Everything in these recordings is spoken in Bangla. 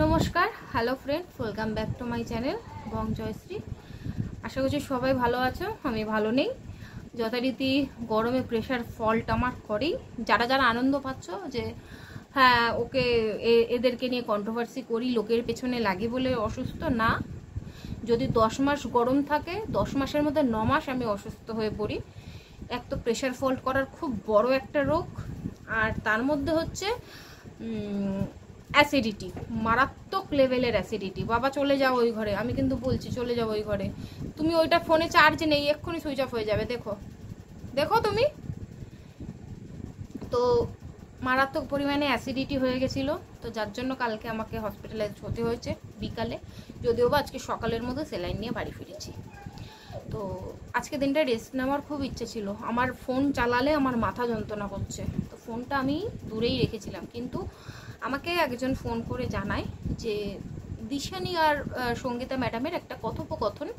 নমস্কার, hello friend, welcome back to my channel Bong Joyshree. আশা করছি সবাই ভালো আছো। আমি ভালো নেই, যথারীতি গরমে প্রেশার ফল্ট আমার করেই। যারা যারা আনন্দ পাচ্ছ যে হ্যাঁ ওকে এদেরকে নিয়ে কন্ট্রোভার্সি করি, লোকের পেছনে লাগি বলে অসুস্থ না। যদি 10 মাস গরম থাকে, 10 মাসের মধ্যে 9 মাস আমি অসুস্থ হয়ে পড়ি। এক তো প্রেশার ফল্ট করার খুব বড় একটা রোগ, আর তার মধ্যে হচ্ছে অ্যাসিডিটি, মারাত্মক লেভেলের অ্যাসিডিটি। বাবা চলে যাও ওই ঘরে, আমি কিন্তু বলছি চলে যাও ওই ঘরে। তুমি ওইটা ফোনে চার্জ নেই, এক্ষুনি সুইচ অফ হয়ে যাবে। দেখো দেখো তুমি। তো মারাত্মক পরিমাণে অ্যাসিডিটি হয়ে গেছিলো, তো যার জন্য কালকে আমাকে হসপিটালাইজ হতে হয়েছে বিকালে, যদিও বা আজকে সকালের মধ্যে সেলাইন নিয়ে বাড়ি ফিরেছি। তো আজকে দিনটা রেস্ট নেওয়ার খুব ইচ্ছে ছিল। আমার ফোন চালালে আমার মাথা যন্ত্রণা করছে, তো ফোনটা আমি দূরেই রেখেছিলাম। কিন্তু আমাকে একজন ফোন করে জানায় যে দিশানি আর সঙ্গীতা ম্যাডামের একটা কথোপকথন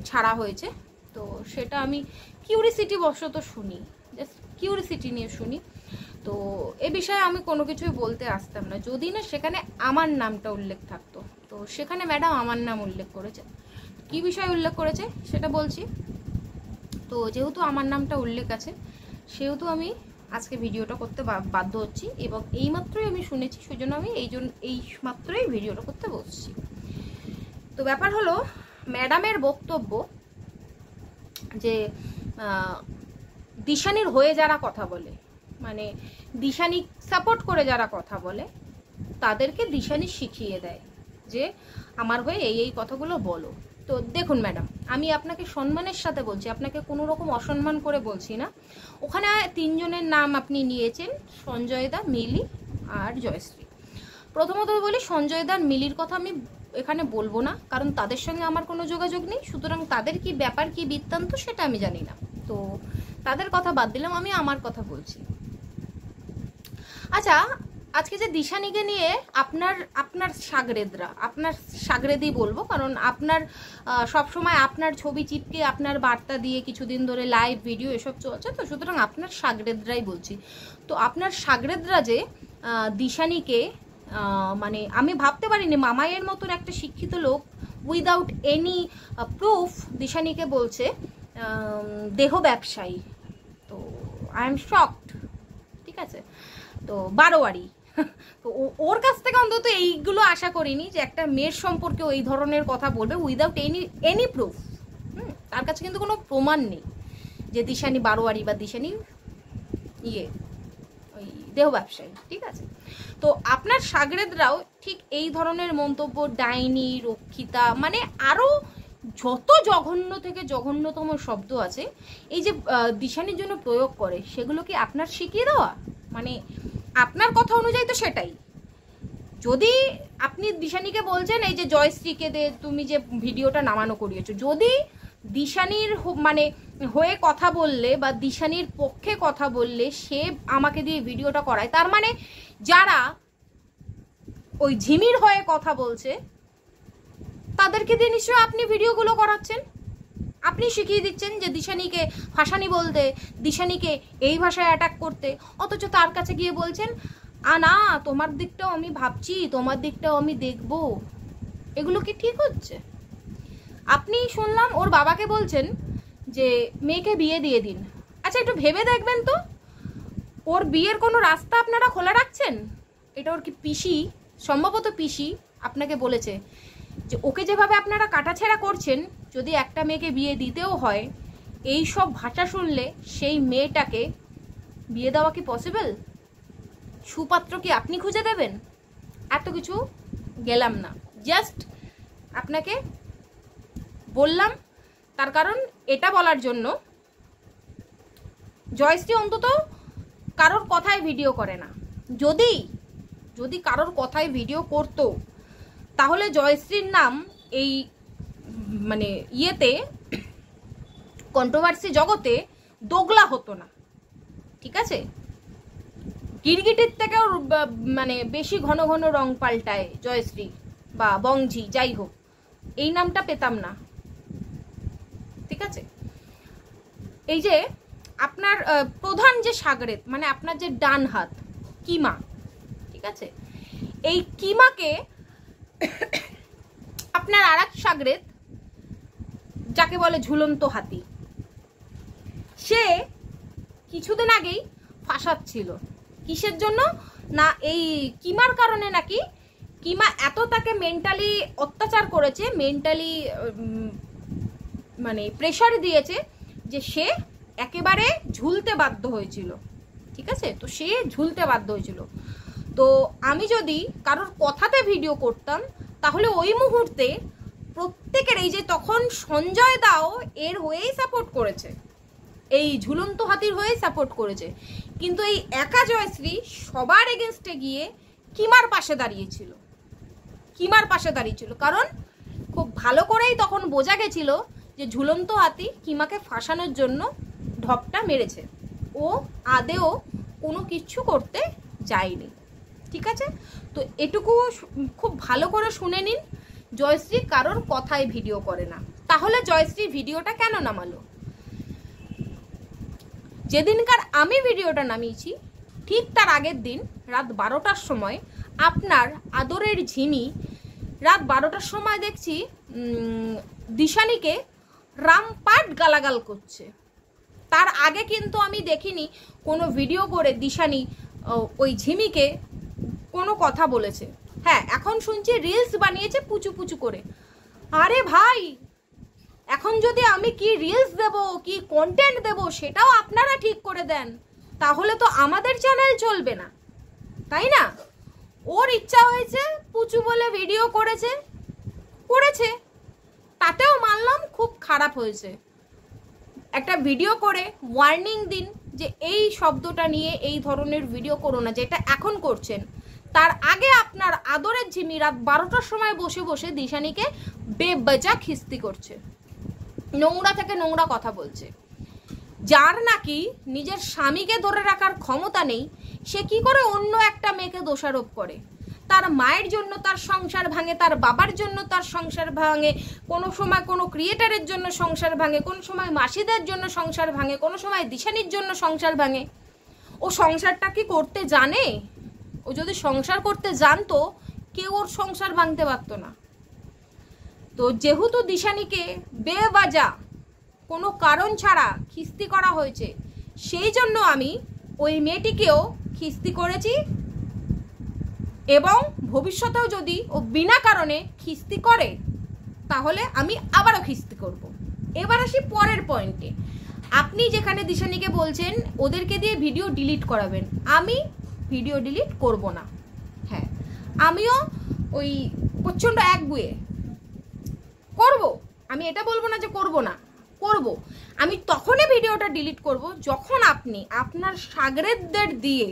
ছাড়া হয়েছে। তো সেটা আমি কিউরিসিটি বশত শুনি, জাস্ট কিউরিসিটি নিয়ে শুনি। তো এ বিষয়ে আমি কোনো কিছুই বলতে আসতাম না যদি না সেখানে আমার নামটা উল্লেখ থাকতো। তো সেখানে ম্যাডাম আমার নাম উল্লেখ করেছে। কি বিষয় উল্লেখ করেছে সেটা বলছি। তো যেহেতু আমার নামটা উল্লেখ আছে, সেহেতু আমি আজকে ভিডিওটা করতে বাধ্য হচ্ছি, এবং এইমাত্রই আমি শুনেছি, সেই জন্য আমি এই মাত্রই ভিডিওটা করতে বসছি। তো ব্যাপার হলো, ম্যাডামের বক্তব্য যে দিশানির হয়ে যারা কথা বলে, মানে দিশানি সাপোর্ট করে যারা কথা বলে, তাদেরকে দিশানি শিখিয়ে দেয় যে আমার হয়ে এই কথাগুলো বলো। তো দেখুন ম্যাডাম, আমি আপনাকে সম্মানের সাথে বলছি, আপনাকে কোনো রকম অসম্মান করে বলছি না। ওখানে 3 জনের নাম আপনি নিয়েছেন, সঞ্জয় দা, মিলি আর জয়শ্রী। প্রথমত বলি, সঞ্জয় দা মিলির কথা আমি এখানে বলবো না, কারণ তাদের সঙ্গে আমার কোনো যোগাযোগ নেই। সুতরাং তাদের কি ব্যাপার, কি বৃত্তান্ত সেটা আমি জানি না। তো তাদের কথা বাদ দিলাম, আমি আমার কথা বলছি। আচ্ছা, আজকে যে দিশানিকে নিয়ে আপনার সাগরেদরা, আপনার সাগরেদি বলবো, কারণ আপনার সবসময় আপনার ছবি চিপকে আপনার বার্তা দিয়ে কিছুদিন ধরে লাইভ ভিডিও এসব চলছে, তো সুতরাং আপনার সাগরেদরাই বলছি। তো আপনার সাগরেদরা যে দিশানিকে, মানে আমি ভাবতে পারিনি মামাইয়ের মতন একটা শিক্ষিত লোক উইদাউট এনি প্রুফ দিশানিকে বলছে দেহ ব্যবসায়ী। তো আই এম শকড, ঠিক আছে। তো বারোয়ারি, তো ওর কাছ থেকে অন্তত এইগুলো আশা করিনি যে একটা মেয়ের সম্পর্কে এই ধরনের কথা বলবে উইদাউট এনি প্রুফ। তার কাছে কিন্তু কোনো প্রমাণ নেই যে দিশানি বারোয়ারি বা দিশানি ওই দেহ ব্যবসায়ী, ঠিক আছে। তো আপনার সাগরেদরাও ঠিক এই ধরনের মন্তব্য, ডাইনি, রক্ষিতা, মানে আরও যত জঘন্য থেকে জঘন্যতম শব্দ আছে এই যে দিশানির জন্য প্রয়োগ করে, সেগুলো কি আপনার শিখিয়ে দেওয়া? মানে আপনার কথা অনুযায়ী তো সেটাই। যদি আপনি দিশানিকে বলছেন এই যে জয়শ্রীকে দে তুমি যে ভিডিওটা নামানো করিয়েছো, যদি দিশানির মানে হয়ে কথা বললে বা দিশানির পক্ষে কথা বললে সে আমাকে দিয়ে ভিডিওটা করায়, তার মানে যারা ওই ঝিমির হয়ে কথা বলছে তাদেরকে দিয়ে নিশ্চয়ই আপনি ভিডিওগুলো করাচ্ছেন। আপনি শিখিয়ে দিচ্ছেন যে দিশানিকে ভাসানি বলতে, দিশানিকে এই ভাষায় অ্যাটাক করতে, অথচ তার কাছে গিয়ে বলছেন না তোমার দিকটাও আমি ভাবছি, তোমার দিকটাও আমি দেখব। এগুলো কি ঠিক হচ্ছে? আপনি শুনলাম ওর বাবাকে বলছেন যে মেয়েকে বিয়ে দিয়ে দিন। আচ্ছা, একটু ভেবে দেখবেন তো, ওর বিয়ের কোনো রাস্তা আপনারা খোলা রাখছেন? এটা ওর কি পিসি, সম্ভবত পিসি আপনাকে বলেছে যে ওকে যেভাবে আপনারা কাটাছেড়া করছেন, যদি একটা মেয়েকে বিয়ে দিতেও হয়, এই সব ভাষা শুনলে সেই মেয়েটাকে বিয়ে দেওয়া কি পসিবল? সুপাত্র কি আপনি খুঁজে দেবেন? এত কিছু গেলাম না, জাস্ট আপনাকে বললাম। তার কারণ এটা বলার জন্য, জয়শ্রী অন্তত কারোর কথায় ভিডিও করে না। যদি কারোর কথায় ভিডিও করতো, তাহলে জয়শ্রীর নাম এই মানে ইয়েতে কন্ট্রোভার্সি জগতে দোগলা হতো না, ঠিক আছে। গিরগিটির থেকেও মানে বেশি ঘন ঘন রং পাল্টায় জয়শ্রী বা বংঝি, যাই হোক, এই নামটা পেতাম না, ঠিক আছে। এই যে আপনার প্রধান যে সাগরেদ, মানে আপনার যে ডান হাত কিমা, ঠিক আছে, এই কিমাকে আপনার আর এক সাগরেদ, যাকে বলে ঝুলন্ত হাতি, সে কিছুদিন আগেই ফাঁসাচ্ছিল। কিসের জন্য না, এই কিমার কারণে নাকি কিমা এত তাকে মেন্টালি অত্যাচার করেছে, মেন্টালি মানে প্রেশার দিয়েছে যে সে একেবারে ঝুলতে বাধ্য হয়েছিল। ঠিক আছে, তো সে ঝুলতে বাধ্য হয়েছিল। তো আমি যদি কারোর কথাতে ভিডিও করতাম তাহলে ওই মুহূর্তে প্রত্যেকের, এই যে তখন সঞ্জয় দাও এর হয়েই সাপোর্ট করেছে, এই ঝুলন্ত হাতির হয়েই সাপোর্ট করেছে, কিন্তু এই একা জয়শ্রী সবার এগেনস্টে গিয়ে কিমার পাশে দাঁড়িয়েছিল। কিমার পাশে দাঁড়িয়েছিল কারণ খুব ভালো করেই তখন বোঝা গেছিল যে ঝুলন্ত হাতি কিমাকে ফাঁসানোর জন্য ঢপটা মেরেছে, ও আদেও কোনো কিছু করতে যায়নি। ঠিক আছে, তো এটুকু খুব ভালো করে শুনে নিন, জয়শ্রী কারোর কথায় ভিডিও করে না। তাহলে জয়শ্রী ভিডিওটা কেন নামালো? যেদিনকার আমি ভিডিওটা নামিয়েছি ঠিক তার আগের দিন রাত 12টার সময় আপনার আদরের ঝিমি রাত 12টার সময় দেখছি দিশানিকে রামপাট গালাগাল করছে। তার আগে কিন্তু আমি দেখিনি কোনো ভিডিও করে দিশানি ওই ঝিমিকে কোনো কথা বলেছে। হ্যাঁ, এখন শুনছি রিলস বানিয়েছে পুচু পুচু করে। আরে ভাই, এখন যদি আমি কি রিলস দেব, কি কন্টেন্ট দেব, সেটাও আপনারা ঠিক করে দেন, তাহলে তো আমাদের চ্যানেল চলবে না, তাই না? ওর ইচ্ছা হয়েছে পুচু বলে ভিডিও করেছে, তাতেও মানলাম খুব খারাপ হয়েছে। একটা ভিডিও করে ওয়ার্নিং দিন যে এই শব্দটা নিয়ে এই ধরনের ভিডিও করো না, যেটা এখন করছেন। তার আগে আপনার আদরের ঝিমি রাত 12টার সময় বসে বসে দিশানিকে বেবাজা খিস্তি করছে, নোংরা থেকে নোংরা কথা বলছে। যার নাকি নিজের স্বামীকে ধরে রাখার ক্ষমতা নেই, সে কি করে অন্য একটা মেয়েকে দোষারোপ করে? তার মায়ের জন্য তার সংসার ভাঙে, তার বাবার জন্য তার সংসার ভাঙে, কোনো সময় কোনো ক্রিয়েটারের জন্য সংসার ভাঙে, কোনো সময় মাসিদের জন্য সংসার ভাঙে, কোনো সময় দিশানির জন্য সংসার ভাঙে। ও সংসারটা কি করতে জানে? ও যদি সংসার করতে জানতো কেউ ওর সংসার ভাঙতে পারত না। তো যেহেতু দিশানিকে বেবাজা কোনো কারণ ছাড়া খিস্তি করা হয়েছে, সেই জন্য আমি ওই মেয়েটিকেও খিস্তি করেছি, এবং ভবিষ্যতেও যদি ও বিনা কারণে খিস্তি করে তাহলে আমি আবারও খিস্তি করব। এবার আসি পরের পয়েন্টে। আপনি যেখানে দিশানিকে বলছেন ওদেরকে দিয়ে ভিডিও ডিলিট করাবেন, আমি ভিডিও ডিলিট করব না। হ্যাঁ, আমিও ওই প্রচণ্ড একগুয়ে করব, আমি এটা বলবো না যে করব না, করব। আমি তখনই ভিডিওটা ডিলিট করব যখন আপনি আপনার সাগরেদদের দিয়ে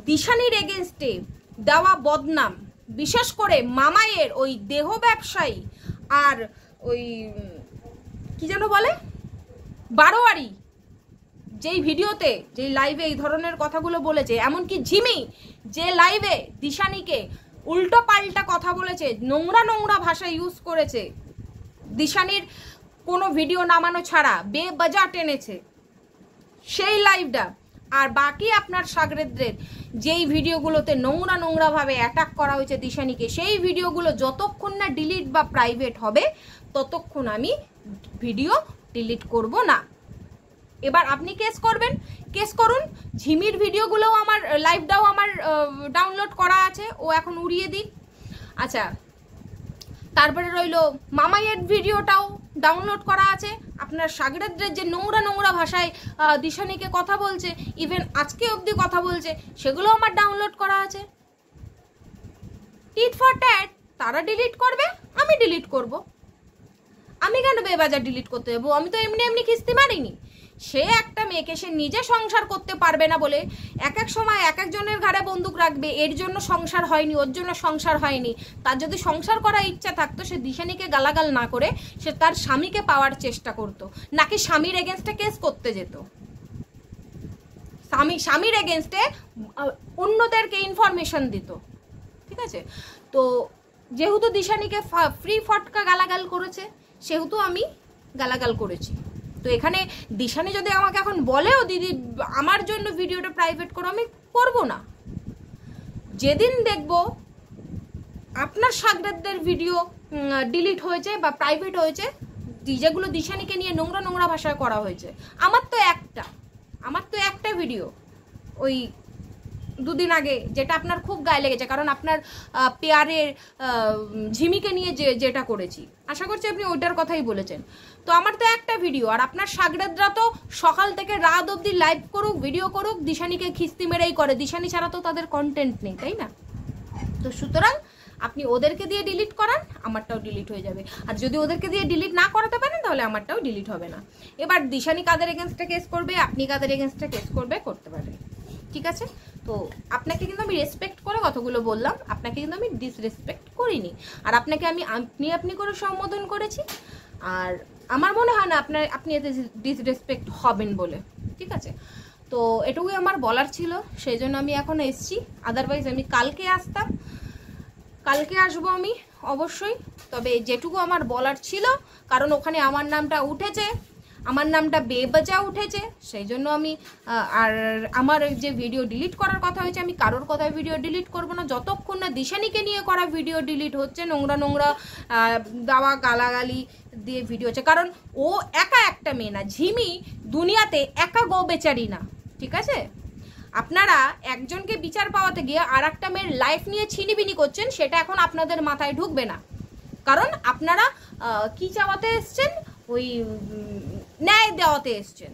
দিশানির এগেনস্টে দেওয়া বদনাম, বিশেষ করে মামাইয়ের ওই দেহ ব্যবসায়ী আর ওই কি যেন বলে বারোয়ারি, যেই ভিডিওতে যেই লাইভে এই ধরনের কথাগুলো বলেছে, এমনকি ঝিমি যে লাইভে দিশানিকে উল্টো পাল্টা কথা বলেছে, নোংরা নোংরা ভাষা ইউজ করেছে, দিশানির কোনো ভিডিও নামানো ছাড়া বেবাজা টেনেছে, সেই লাইভটা, আর বাকি আপনার সাগরেদদের যেই ভিডিওগুলোতে নোংরা নোংরাভাবে অ্যাটাক করা হয়েছে দিশানিকে, সেই ভিডিওগুলো যতক্ষণ না ডিলিট বা প্রাইভেট হবে ততক্ষণ আমি ভিডিও ডিলিট করব না। এবার আপনি কেস করবেন, কেস করুন। ঝিমির ভিডিওগুলোও আমার, লাইভটাও আমার ডাউনলোড করা আছে, ও এখন উড়িয়ে দিক। আচ্ছা, তারপরে রইল মামাইয়ের ভিডিওটাও ডাউনলোড করা আছে। আপনার সাগরেদদের যে নোংরা নোংরা ভাষায় দিশানিকে কথা বলছে, ইভেন আজকে অবধি কথা বলছে, সেগুলো আমার ডাউনলোড করা আছে। টিট ফর ট্যাট, তারা ডিলিট করবে, আমি ডিলিট করব। আমি কেন বেবাজার ডিলিট করতে যাবো? আমি তো এমনি এমনি খিস্তি মারিনি। সে একটা মেয়েকে, সে নিজে সংসার করতে পারবে না বলে এক এক সময় এক একজনের ঘাড়ে বন্দুক রাখবে, এর জন্য সংসার হয়নি, ওর জন্য সংসার হয়নি। তার যদি সংসার করার ইচ্ছা থাকতো, সে দিশানিকে গালাগাল না করে সে তার স্বামীকে পাওয়ার চেষ্টা করতো, নাকি স্বামীর এগেনস্টে কেস করতে যেত। স্বামীর এগেনস্টে অন্যদেরকে ইনফরমেশন দিত। ঠিক আছে, তো যেহেতু দিশানিকে ফ্রি ফটকা গালাগাল করেছে, সেহেতু আমি গালাগাল করেছি। তো এখানে দিশানি যদি আমাকে এখন বলেও দিদি আমার জন্য ভিডিওটা প্রাইভেট করো, আমি করব না। যেদিন দেখব আপনার সাগরেদদের ভিডিও ডিলিট হয়েছে বা প্রাইভেট হয়েছে, যেগুলো দিশানিকে নিয়ে নোংরা নোংরা ভাষায় করা হয়েছে। আমার তো একটা ভিডিও ওই দুদিন আগে, যেটা আপনার খুব গায়ে লেগেছে, কারণ আপনার পেয়ারের ঝিমিকে নিয়ে যেটা করেছি, আশা করছি আপনি ওইটার কথাই বলেছেন। তো আমার তো একটা ভিডিও, আর আপনার সাগরেদরা তো সকাল থেকে রাত অবধি লাইভ করুক, ভিডিও করুক, দিশানিকে খিস্তি মেরেই করে। দিশানি ছাড়া তো তাদের কন্টেন্ট নেই, তাই না? তো সুতরাং আপনি ওদেরকে দিয়ে ডিলিট করান, আমারটাও ডিলিট হয়ে যাবে। আর যদি ওদেরকে দিয়ে ডিলিট না করাতে পারেন তাহলে আমারটাও ডিলিট হবে না। এবার দিশানি কাদের এগেনস্টে কেস করবে, আপনি কাদের এগেনস্টে কেস করতে পারেন, ঠিক আছে? তো আপনাকে কিন্তু আমি রেসপেক্ট করে কথাগুলো বললাম, আপনাকে কিন্তু আমি ডিসরেসপেক্ট করিনি, আর আপনাকে আমি আপনি করে সম্বোধন করেছি। আর আমার মনে হয় না আপনি এতে ডিসরেসপেক্ট হবেন বলে, ঠিক আছে? তো এটুকুই আমার বলার ছিল, সেই জন্য আমি এখন এসছি। আদারওয়াইজ আমি কালকে আসবো আমি অবশ্যই। তবে যেটুকু আমার বলার ছিল, কারণ ওখানে আমার নামটা উঠেছে, আমার নামটা বেবাজা উঠেছে, সেই জন্য আমি আর আমার যে ভিডিও ডিলিট করার কথা হয়েছে, আমি কারোর কথায় ভিডিও ডিলিট করব না যতক্ষণ না দিশানিকে নিয়ে করা ভিডিও ডিলিট হচ্ছে, নোংরা নোংরা দাওয়া গালাগালি দিয়ে ভিডিও হচ্ছে। কারণ ও একা একটা মেয়ে না, ঝিমি দুনিয়াতে একা গো বেচারি না, ঠিক আছে? আপনারা একজনকে বিচার পাওয়াতে গিয়ে আর একটা মেয়ের লাইফ নিয়ে ছিনিবিনি করছেন, সেটা এখন আপনাদের মাথায় ঢুকবে না। কারণ আপনারা কি চাওয়াতে এসছেন, ওই ন্যায় দেওয়াতে এসছেন।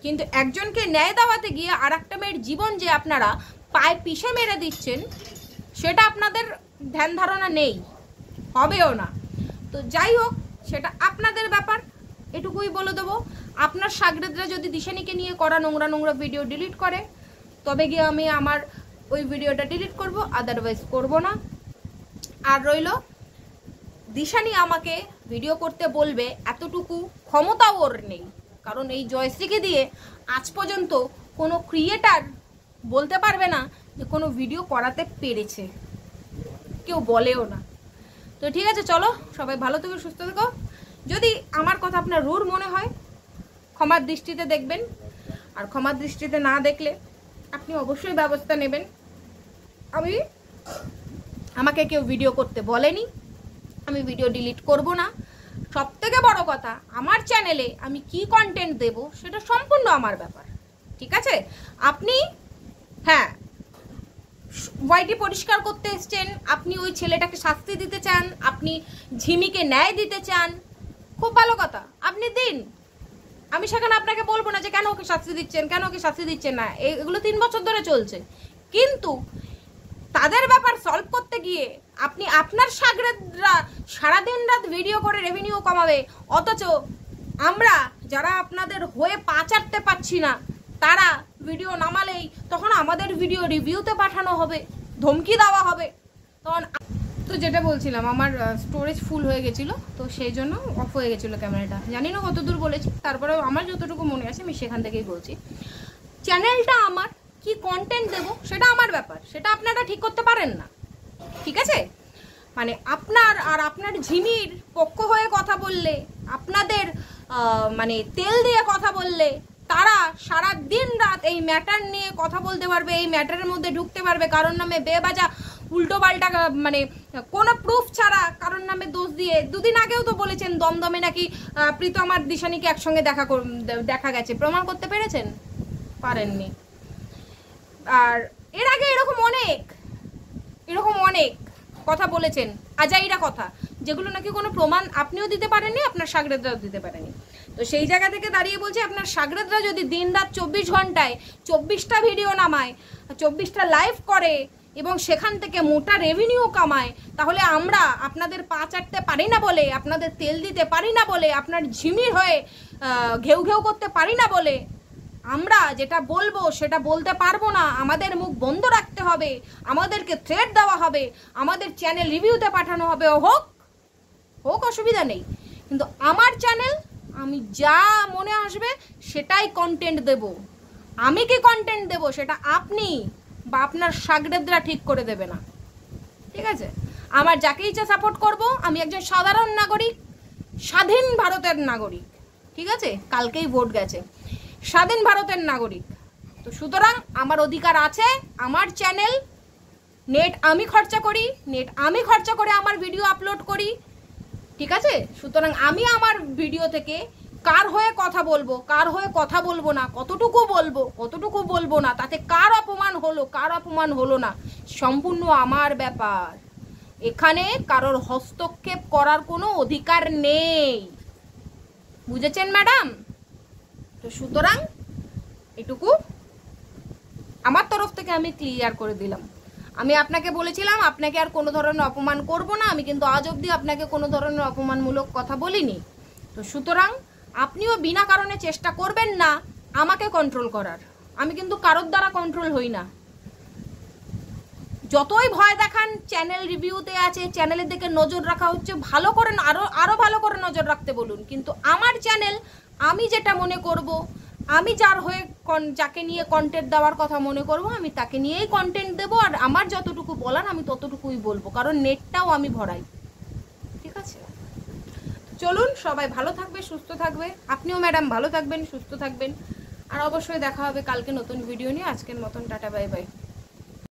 কিন্তু একজনকে ন্যায় দেওয়াতে গিয়ে আর একটা মেয়ের জীবন যে আপনারা পায়ে পিষে মেরে দিচ্ছেন, সেটা আপনাদের ধ্যান ধারণা নেই, হবেও না। তো যাই হোক, সেটা আপনাদের ব্যাপার, এটুকুই বলে দেবো। আপনার সাগরেদরা যদি দিশানিকে নিয়ে করা নোংরা নোংরা ভিডিও ডিলিট করে, তবে গিয়ে আমি আমার ওই ভিডিওটা ডিলিট করব, আদারওয়াইজ করব না। আর রইল, দিশানি আমাকে ভিডিও করতে বলবে এতটুকু ক্ষমতাও ওর নেই, কারণ এই জয়শ্রীকে দিয়ে আজ পর্যন্ত কোনো ক্রিয়েটার বলতে পারবে না যে কোনো ভিডিও করাতে পেরেছে, কেউ বলেও না। তো ঠিক আছে, চলো সবাই ভালো থেকো, সুস্থ থেকো। যদি আমার কথা আপনার রুড মনে হয়, ক্ষমার দৃষ্টিতে দেখবেন, আর ক্ষমার দৃষ্টিতে না দেখলে আপনি অবশ্যই ব্যবস্থা নেবেন। আমাকে কেউ ভিডিও করতে বলেনি, আমি ভিডিও ডিলিট করব না। সবথেকে বড় কথা, আমার চ্যানেলে আমি কি কন্টেন্ট দেব সেটা সম্পূর্ণ আমার ব্যাপার, ঠিক আছে? আপনি হ্যাঁ ওয়াইটি পরিষ্কার করতে এসছেন, আপনি ওই ছেলেটাকে শাস্তি দিতে চান, আপনি ঝিমিকে ন্যায় দিতে চান, খুব ভালো কথা, আপনি দিন। আমি সেখানে আপনাকে বলবো না যে কেন ওকে শাস্তি দিচ্ছেন, কেন ওকে শাস্তি দিচ্ছেন না, এগুলো 3 বছর ধরে চলছে। কিন্তু তাদের ব্যাপার সলভ করতে গিয়ে আপনি আপনার সাগরেদরা সারাদিন রাত ভিডিও করে রেভিনিউ কমাবে, অথচ আমরা যারা আপনাদের হয়ে পা চাটতে পারছি না, তারা ভিডিও নামালেই তখন আমাদের ভিডিও রিভিউতে পাঠানো হবে, ধমকি দেওয়া হবে। তখন তো যেটা বলছিলাম, আমার স্টোরেজ ফুল হয়ে গেছিলো, তো সেই জন্য অফ হয়ে গেছিলো ক্যামেরাটা। জানি না কতদূর বলেছি, তারপরে আমার যতটুকু মনে আছে আমি সেখান থেকেই বলছি। চ্যানেলটা আমার, কি কন্টেন্ট দেবো সেটা আমার ব্যাপার, সেটা আপনারা ঠিক করতে পারেন না, ঠিক আছে? মানে আপনার আর আপনার ঝিমির পক্ষ হয়ে কথা বললে, আপনাদের মানে তেল দিয়ে কথা বললে, তারা সারা দিন রাত এই ম্যাটার নিয়ে কথা বলতে পারবে, এই ম্যাটারের মধ্যে ঢুকতে পারবে, কারোর নামে বেবাজা উল্টো পাল্টা, মানে কোনো প্রুফ ছাড়া কারোর নামে দোষ দিয়ে। দুদিন আগেও তো বলেছেন দমদমে নাকি প্রীতম আর দিশানিকে একসঙ্গে দেখা গেছে, প্রমাণ করতে পেরেছেন? পারেননি। আর এর আগে এরকম অনেক কথা বলেছেন, আজাইরা কথা, যেগুলো নাকি কোনো প্রমাণ আপনিও দিতে পারেননি, আপনার সাগরেদরাও দিতে পারেনি। তো সেই জায়গা থেকে দাঁড়িয়ে বলছি, আপনার সাগরেদরা যদি দিন রাত 24 ঘন্টায় 24টা ভিডিও নামায়, 24টা লাইভ করে এবং সেখান থেকে মোটা রেভিনিউ কামায়, তাহলে আমরা আপনাদের পা চাটতে পারি না বলে, আপনাদের তেল দিতে পারি না বলে, আপনার ঝিমির হয়ে ঘেউ ঘেউ করতে পারি না বলে আমরা যেটা বলবো সেটা বলতে পারবো না, আমাদের মুখ বন্ধ রাখতে হবে, আমাদেরকে থ্রেট দেওয়া হবে, আমাদের চ্যানেল রিভিউতে পাঠানো হবে, হোক অসুবিধা নেই। কিন্তু আমার চ্যানেল, আমি যা মনে আসবে সেটাই কন্টেন্ট দেব। আমি কি কন্টেন্ট দেব সেটা আপনি বা আপনার সাগরেদরা ঠিক করে দেবে না, ঠিক আছে? আমার যাকে ইচ্ছা সাপোর্ট করব, আমি একজন সাধারণ নাগরিক, স্বাধীন ভারতের নাগরিক, ঠিক আছে? কালকেই ভোট গেছে, স্বাধীন ভারতের নাগরিক। তো সুতরাং আমার অধিকার আছে আমার চ্যানেল নেট আমি খরচা করি, নেট আমি খরচা করে আমার ভিডিও আপলোড করি, ঠিক আছে? সুতরাং আমি আমার ভিডিও থেকে কার হয়ে কথা বলবো, কার হয়ে কথা বলবো না, কতটুকু বলবো, কতটুকু বলবো না, তাতে কার অপমান হলো, কার অপমান হলো না, সম্পূর্ণ আমার ব্যাপার। এখানে কারোর হস্তক্ষেপ করার কোনো অধিকার নেই, বুঝেছেন ম্যাডাম? তো সুতরাং এটুকু আমার তরফ থেকে আমি ক্লিয়ার করে দিলাম। আমি আপনাকে বলেছিলাম আপনাকে আর কোনো ধরনের অপমান করব না, আমি কিন্তু আজ অবধি আপনাকে কোনো ধরনের অপমানমূলক কথা বলিনি। তো সুতরাং আপনিও বিনা কারণে চেষ্টা করবেন না আমাকে কন্ট্রোল করার। আমি কিন্তু কারোর দ্বারা কন্ট্রোল হই না। যতই ভয় দেখান, চ্যানেল রিভিউতে আছে, চ্যানেলের দিকে নজর রাখা হচ্ছে, ভালো করে আরো ভালো করে নজর রাখতে বলুন, কিন্তু আমার চ্যানেল আমি যেটা মনে করব, আমি যার হয়ে যাকে নিয়ে কন্টেন্ট দেওয়ার কথা মনে করব, আমি তাকে নিয়েই কন্টেন্ট দেবো। আর আমার যতটুকু বলার আমি ততটুকুই বলবো, কারণ নেটটাও আমি ভরাই, ঠিক আছে? চলুন, সবাই ভালো থাকবে, সুস্থ থাকবে। আপনিও ম্যাডাম ভালো থাকবেন, সুস্থ থাকবেন। আর অবশ্যই দেখা হবে কালকে নতুন ভিডিও নিয়ে। আজকের মতন টাটা, বাই বাই।